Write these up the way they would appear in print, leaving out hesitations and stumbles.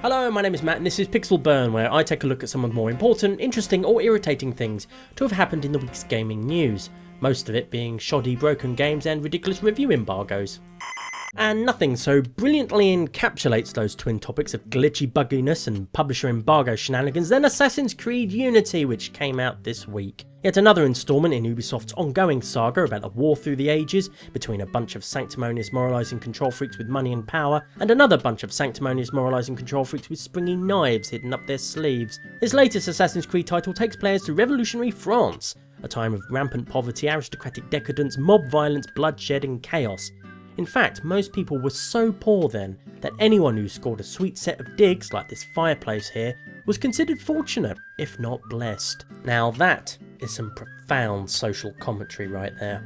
Hello, my name is Matt and this is Pixel Burn, where I take a look at some of the more important, interesting or irritating things to have happened in the week's gaming news, most of it being shoddy broken games and ridiculous review embargoes. And nothing so brilliantly encapsulates those twin topics of glitchy bugginess and publisher embargo shenanigans than Assassin's Creed Unity, which came out this week. Yet another instalment in Ubisoft's ongoing saga about a war through the ages between a bunch of sanctimonious moralising control freaks with money and power and another bunch of sanctimonious moralising control freaks with springy knives hidden up their sleeves. This latest Assassin's Creed title takes players to revolutionary France, a time of rampant poverty, aristocratic decadence, mob violence, bloodshed and chaos. In fact, most people were so poor then that anyone who scored a sweet set of digs like this fireplace here was considered fortunate, if not blessed. Now that is some profound social commentary right there.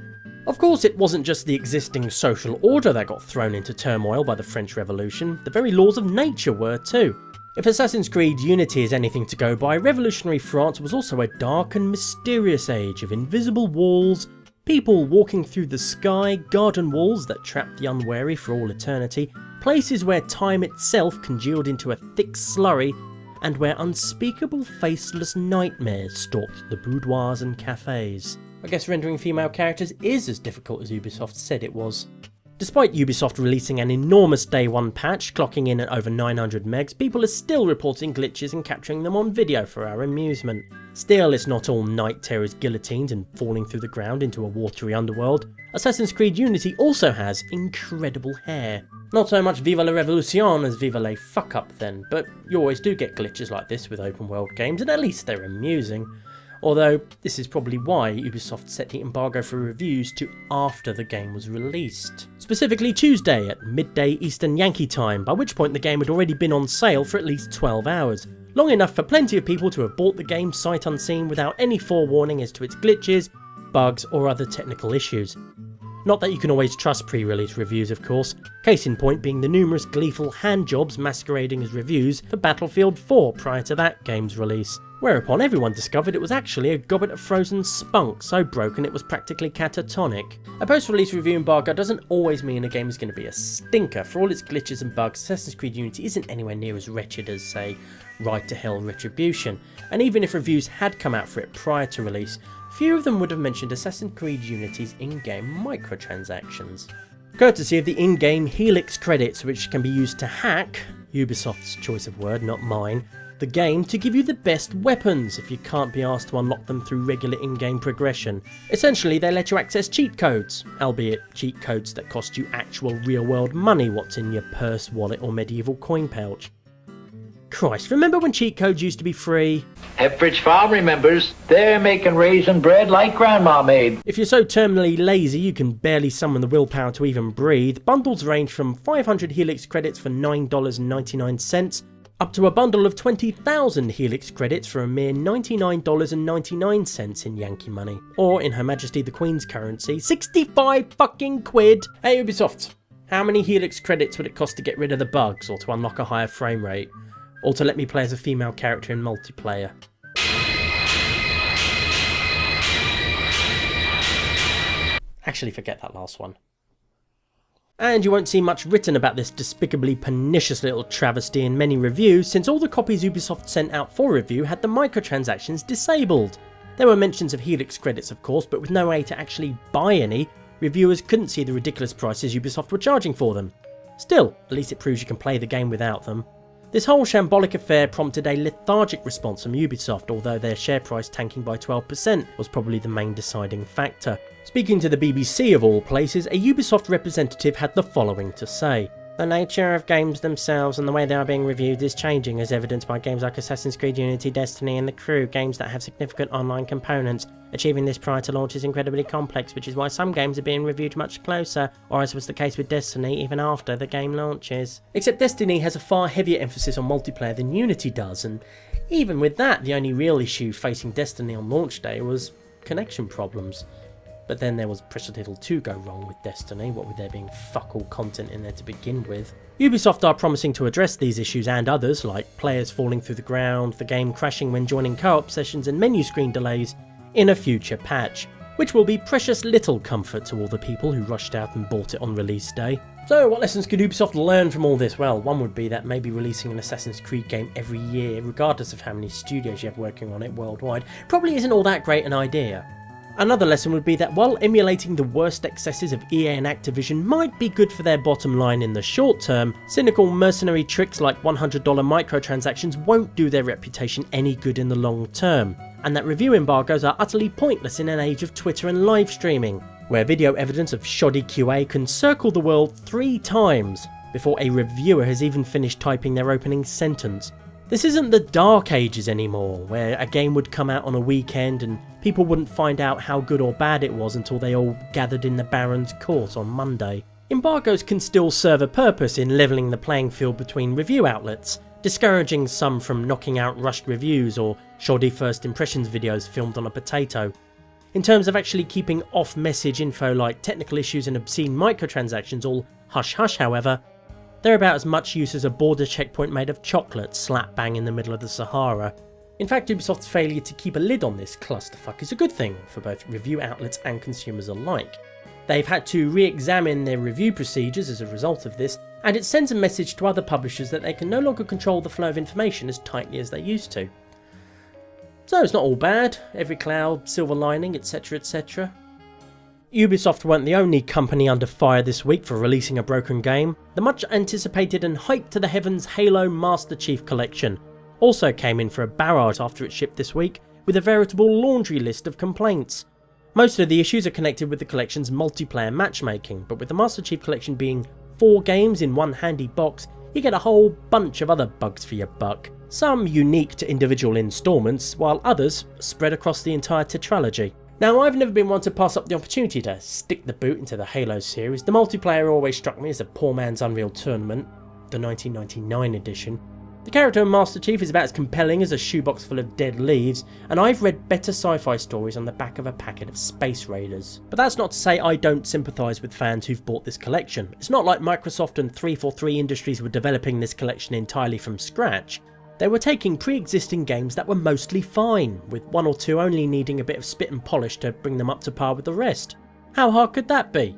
Of course, it wasn't just the existing social order that got thrown into turmoil by the French Revolution, the very laws of nature were too. If Assassin's Creed Unity is anything to go by, revolutionary France was also a dark and mysterious age of invisible walls, people walking through the sky, garden walls that trapped the unwary for all eternity, places where time itself congealed into a thick slurry, and where unspeakable faceless nightmares stalked the boudoirs and cafes. I guess rendering female characters is as difficult as Ubisoft said it was. Despite Ubisoft releasing an enormous day one patch, clocking in at over 900 megs, people are still reporting glitches and capturing them on video for our amusement. Still, it's not all night terrors, guillotines and falling through the ground into a watery underworld. Assassin's Creed Unity also has incredible hair. Not so much Viva la Revolution as Viva la fuck up then, but you always do get glitches like this with open world games, and at least they're amusing. Although, this is probably why Ubisoft set the embargo for reviews to after the game was released. Specifically Tuesday at midday Eastern Yankee time, by which point the game had already been on sale for at least 12 hours. Long enough for plenty of people to have bought the game sight unseen without any forewarning as to its glitches, bugs or other technical issues. Not that you can always trust pre-release reviews of course, case in point being the numerous gleeful handjobs masquerading as reviews for Battlefield 4 prior to that game's release. Whereupon everyone discovered it was actually a gobbet of frozen spunk so broken it was practically catatonic. A post-release review embargo doesn't always mean a game is going to be a stinker. For all its glitches and bugs, Assassin's Creed Unity isn't anywhere near as wretched as, say, Ride to Hell Retribution, and even if reviews had come out for it prior to release, few of them would have mentioned Assassin's Creed Unity's in-game microtransactions. Courtesy of the in-game Helix credits, which can be used to hack, Ubisoft's choice of word, not mine, the game to give you the best weapons if you can't be asked to unlock them through regular in-game progression. Essentially, they let you access cheat codes, albeit cheat codes that cost you actual real-world money, what's in your purse, wallet or medieval coin pouch. Christ, remember when cheat codes used to be free? Epridge Farm remembers. They're making raisin bread like Grandma made. If you're so terminally lazy you can barely summon the willpower to even breathe, bundles range from 500 Helix credits for $9.99 up to a bundle of 20,000 Helix credits for a mere $99.99 in Yankee money. Or, in Her Majesty the Queen's currency, 65 fucking quid! Hey Ubisoft, how many Helix credits would it cost to get rid of the bugs, or to unlock a higher frame rate? Or to let me play as a female character in multiplayer? Actually, forget that last one. And you won't see much written about this despicably pernicious little travesty in many reviews, since all the copies Ubisoft sent out for review had the microtransactions disabled. There were mentions of Helix credits of course, but with no way to actually buy any, reviewers couldn't see the ridiculous prices Ubisoft were charging for them. Still, at least it proves you can play the game without them. This whole shambolic affair prompted a lethargic response from Ubisoft, although their share price tanking by 12% was probably the main deciding factor. Speaking to the BBC of all places, a Ubisoft representative had the following to say. The nature of games themselves and the way they are being reviewed is changing, as evidenced by games like Assassin's Creed Unity, Destiny and The Crew, games that have significant online components. Achieving this prior to launch is incredibly complex, which is why some games are being reviewed much closer, or as was the case with Destiny, even after the game launches. Except Destiny has a far heavier emphasis on multiplayer than Unity does, and even with that, the only real issue facing Destiny on launch day was connection problems. But then there was precious little to go wrong with Destiny, what with there being fuck all content in there to begin with. Ubisoft are promising to address these issues and others, like players falling through the ground, the game crashing when joining co-op sessions and menu screen delays, in a future patch. which will be precious little comfort to all the people who rushed out and bought it on release day. So what lessons could Ubisoft learn from all this? Well, one would be that maybe releasing an Assassin's Creed game every year, regardless of how many studios you have working on it worldwide, probably isn't all that great an idea. Another lesson would be that while emulating the worst excesses of EA and Activision might be good for their bottom line in the short term, cynical mercenary tricks like $100 microtransactions won't do their reputation any good in the long term, and that review embargoes are utterly pointless in an age of Twitter and live streaming, where video evidence of shoddy QA can circle the world 3 times before a reviewer has even finished typing their opening sentence. This isn't the dark ages anymore, where a game would come out on a weekend and people wouldn't find out how good or bad it was until they all gathered in the Baron's Court on Monday. Embargoes can still serve a purpose in levelling the playing field between review outlets, discouraging some from knocking out rushed reviews or shoddy first impressions videos filmed on a potato. In terms of actually keeping off-message info like technical issues and obscene microtransactions all hush-hush, however, they're about as much use as a border checkpoint made of chocolate slap bang in the middle of the Sahara. In fact, Ubisoft's failure to keep a lid on this clusterfuck is a good thing for both review outlets and consumers alike. They've had to re-examine their review procedures as a result of this, and it sends a message to other publishers that they can no longer control the flow of information as tightly as they used to. So it's not all bad, every cloud, silver lining, etc, etc. Ubisoft weren't the only company under fire this week for releasing a broken game. The much anticipated and hyped to the heavens Halo Master Chief Collection also came in for a barrage after it shipped this week, with a veritable laundry list of complaints. Most of the issues are connected with the collection's multiplayer matchmaking, but with the Master Chief Collection being 4 games in one handy box, you get a whole bunch of other bugs for your buck. Some unique to individual installments, while others spread across the entire tetralogy. Now, I've never been one to pass up the opportunity to stick the boot into the Halo series. The multiplayer always struck me as a poor man's Unreal Tournament, the 1999 edition. The character of Master Chief is about as compelling as a shoebox full of dead leaves, and I've read better sci-fi stories on the back of a packet of Space Raiders. But that's not to say I don't sympathise with fans who've bought this collection. It's not like Microsoft and 343 Industries were developing this collection entirely from scratch. They were taking pre-existing games that were mostly fine, with 1 or 2 only needing a bit of spit and polish to bring them up to par with the rest. How hard could that be?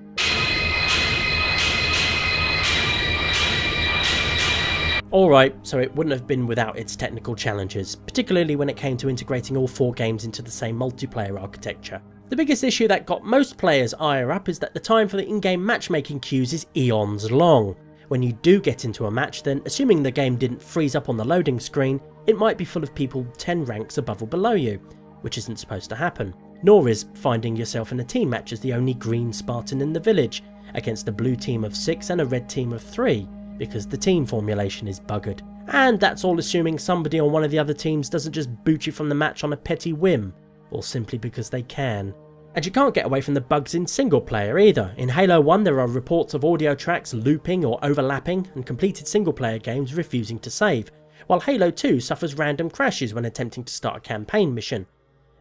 Alright, so it wouldn't have been without its technical challenges, particularly when it came to integrating all 4 games into the same multiplayer architecture. The biggest issue that got most players' ire up is that the time for the in-game matchmaking queues is eons long. When you do get into a match, then assuming the game didn't freeze up on the loading screen, it might be full of people 10 ranks above or below you, which isn't supposed to happen. Nor is finding yourself in a team match as the only green Spartan in the village, against a blue team of 6 and a red team of 3, because the team formulation is buggered. And that's all assuming somebody on one of the other teams doesn't just boot you from the match on a petty whim, or simply because they can. And you can't get away from the bugs in single player either. In Halo 1 there are reports of audio tracks looping or overlapping and completed single player games refusing to save, while Halo 2 suffers random crashes when attempting to start a campaign mission.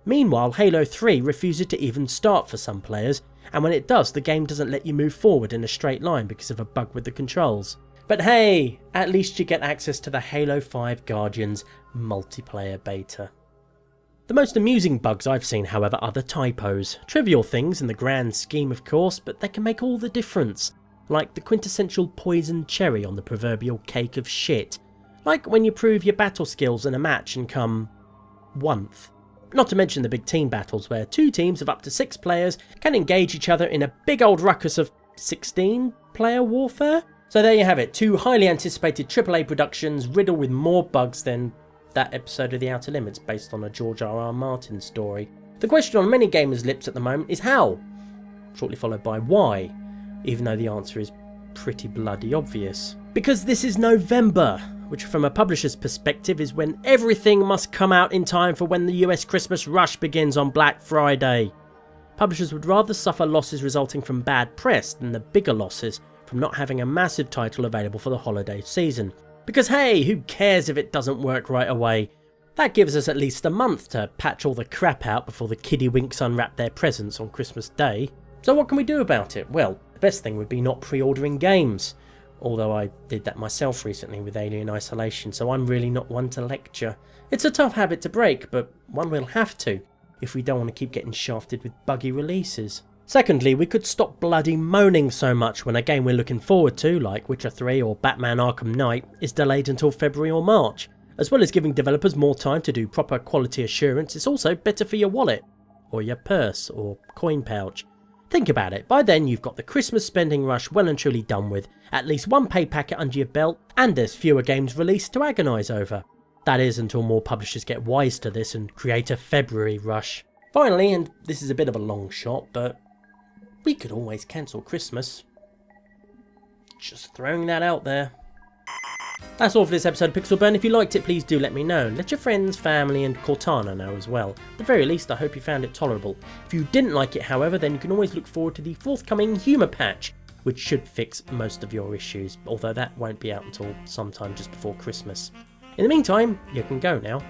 Meanwhile, Halo 3 refuses to even start for some players, and when it does the game doesn't let you move forward in a straight line because of a bug with the controls. But hey, at least you get access to the Halo 5 Guardians multiplayer beta. The most amusing bugs I've seen, however, are the typos. Trivial things in the grand scheme of course, but they can make all the difference. Like the quintessential poisoned cherry on the proverbial cake of shit. Like when you prove your battle skills in a match and come 1th. Not to mention the big team battles where 2 teams of up to 6 players can engage each other in a big old ruckus of 16 player warfare? So there you have it, 2 highly anticipated AAA productions riddled with more bugs than that episode of The Outer Limits based on a George R.R. Martin story. The question on many gamers' lips at the moment is how, shortly followed by why, even though the answer is pretty bloody obvious. Because this is November, which from a publisher's perspective is when everything must come out in time for when the US Christmas rush begins on Black Friday. Publishers would rather suffer losses resulting from bad press than the bigger losses from not having a massive title available for the holiday season. Because hey, who cares if it doesn't work right away? That gives us at least a month to patch all the crap out before the kiddywinks unwrap their presents on Christmas Day. So what can we do about it? Well, the best thing would be not pre-ordering games. Although I did that myself recently with Alien Isolation, so I'm really not one to lecture. It's a tough habit to break, but one will have to. if we don't want to keep getting shafted with buggy releases. Secondly, we could stop bloody moaning so much when a game we're looking forward to, like Witcher 3 or Batman Arkham Knight, is delayed until February or March. As well as giving developers more time to do proper quality assurance, it's also better for your wallet, or your purse, or coin pouch. Think about it, by then you've got the Christmas spending rush well and truly done with, at least one paid packet under your belt, and there's fewer games released to agonise over. That is until more publishers get wise to this and create a February rush. Finally, and this is a bit of a long shot, but we could always cancel Christmas. Just throwing that out there. That's all for this episode of Pixel Burn. If you liked it, please do let me know. Let your friends, family and Cortana know as well. At the very least, I hope you found it tolerable. If you didn't like it, however, then you can always look forward to the forthcoming humour patch, which should fix most of your issues, although that won't be out until sometime just before Christmas. In the meantime, you can go now.